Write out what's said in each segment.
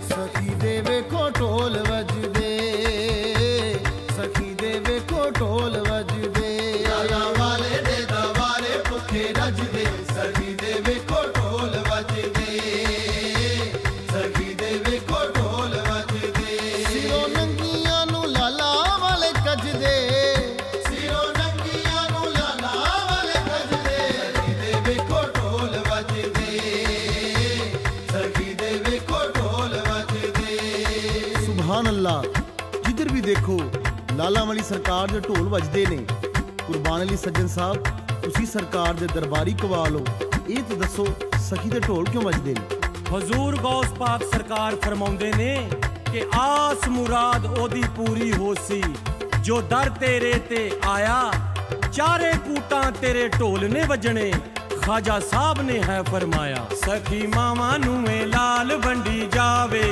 सखी दे वेखो ढोल वजदे, सखी दे वेखो ढोल वजदे। लाला वाले दे दवारे भुखे रजदे, सखी दे वेखो ढोल वजदे, सखी दे वेखो ढोल वजदे। सिरों नंगियां नू लाला वाले कजदे, सिरों नंगियां नू लाला वाले कजदे, सखी दे वेखो ढोल वजदे, सखी दे वेखो ढोल वजदे। सुभान अल्लाह। जिधर भी देखो लाला वाली सरकार दे ढोल वजदे ने। कुर्बान अली सज्जन साहब, तुसी सरकार दे दरबारी कवाल हो, ये तो दसो सखी दे ढोल क्यों वजदे ने? हजूर गौस पाक सरकार फरमाउंदे ने कि आस मुराद ओदी पूरी होसी, जो दर तेरे ते आया चारे कूटां तेरे ढोल ने वजने। खाजा साहब ने है फरमाया, सखी मावा नूए लाल वंडी जावे,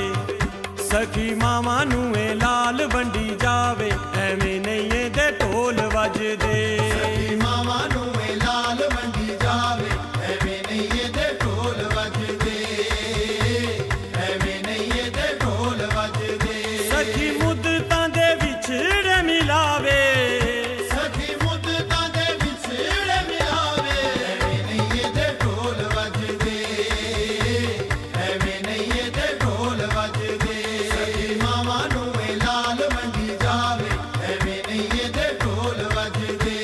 सखी मावा नूए लाल वंडी जावे, एवें नहीं दे ढोल वजदे। सखी मावा नूए लाल वंडी जावे, एवें नहीं दे ढोल वजदे, एवें नहीं दे ढोल वजदे। सखी मुद्दतां दे विछड़े मिलावे, सखी मुद्दतां दे विछड़े मिलावे, एवें नहीं दे ढोल वजदे, एवें नहीं दे ढोल वजदे। सखी मावा नूए लाल वंडी जावे, एवें नहीं दे ढोल वजदे,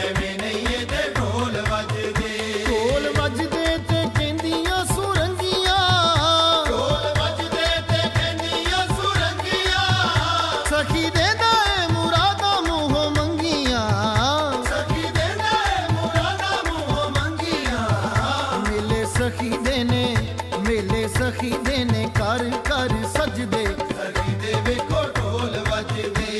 एवें नहीं दे ढोल वजदे। ढोल वजदे ते कहंदियां सुरंगियां, ढोल वजदे ते कहंदियां सुरंगियां, सखी देंदा ए मुरादां मूंहों मंगियां। सखी देंदा ए मुरादां मूंहों मंगियां। मेले सखी देने, मेले सखी देने कर कर सजदे। सखी दे वेखो ढोल वजदे,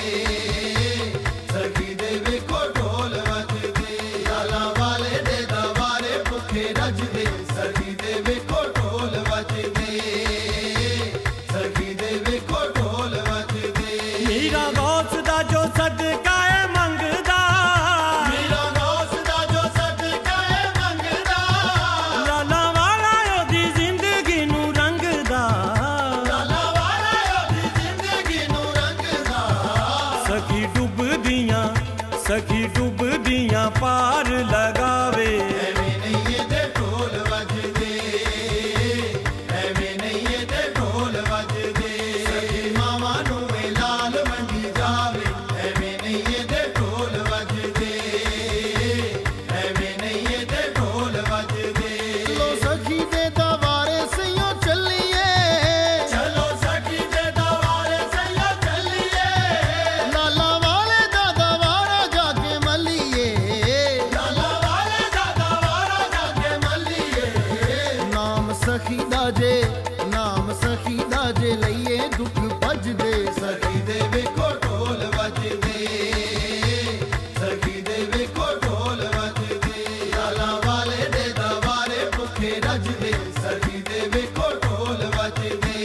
सखी दे वेखो ढोल वजदे। लाला वाले दे दवारे भुखे रजदे, सखी दे वेखो ढोल वजदे, सखी दे वेखो ढोल वजदे। मीरा गौस दा जो सदका है मंगदा, मीरा गौस दा जो सदका है मंगदा, लाला वाला ओदी जिंदगी नू रंगदा। लाला वाला ओदी जिंदगी नू रंगदा। सखी डुबदियां, सखी डुबदियां पार लगावे, एवें नहीं दे ढोल वजदे, एवें नहीं दे ढोल वजदे। सखी मावा नूए लाल वंडी जावे, एवें नहीं दे ढोल वजदे, एवें नहीं दे ढोल वजदे। चलो सखी दे दवारे सइयों चलिए, चलो सखी दे दवारे सैया चलिए, लाला वाले दा दवारा जाके मलिए। लाला वाले दा दवारा जाके मलिए। नाम सखी दा जे, नाम सखी दा जे लइए दुख भजदे। सखी दे वेखो ढोल वजदे, सखी दे वेखो ढोल वजदे। लाला वाले दे दवारे भुखे रजदे, सखी दे वेखो ढोल वजदे,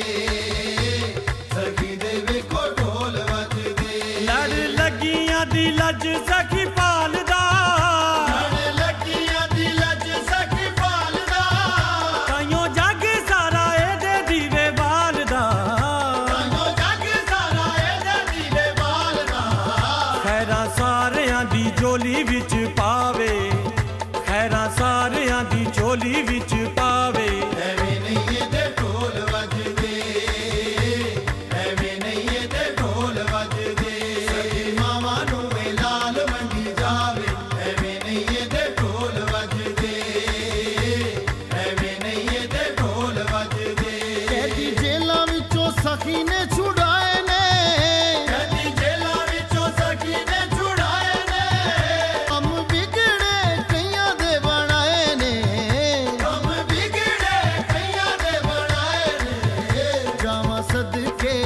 सखी दे वेखो ढोल वजदे। लड़ लगियां दी लज सखी पालदा, लड़ लगियां दी लज सखी पालदा, ताइयों जग सारा एदे दीवे बालदा। ताइयों जग सारा एदे दीवे बालदा। खैरां सारियां दी झोली विच पावे, खैरां सारियां दी झोली विच पावे। एवें नहीं दे ढोल वजदे, एवें नहीं दे ढोल वजदे। सखी मावा नूए लाल वंडी जावे, एवें नहीं दे ढोल वजदे, एवें नहीं दे ढोल वजदे। कहती जेलां विचों सखी ने छुड़ाए ने, कदी जेलां विचों सखी ने छुड़ाए ने, हम बिगड़े कईयां दे बनाए ने। हम बिगड़े कईयां दे बनाए ने। जावा सदके,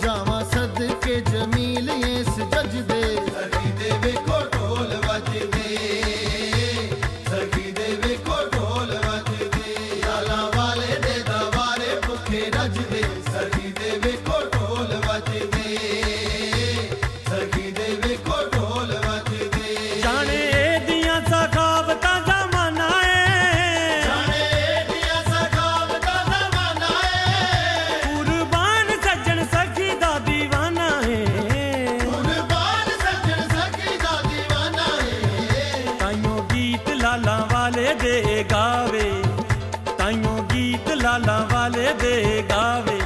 जावा सदके जमील इस जजदे। सखी दे वेखो ढोल वजदे, सखी दे वेखो ढोल वजदे। लाला वाले दे दवारे भुखे रजदे, सखी दे वेखो ढोल वजदे, सखी दे वेखो ढोल वजदे। जाने एदियां सखावतां जमाना है, जाने दिया सखावतां जमाना है, ਦੇ ਗਾਵੇ।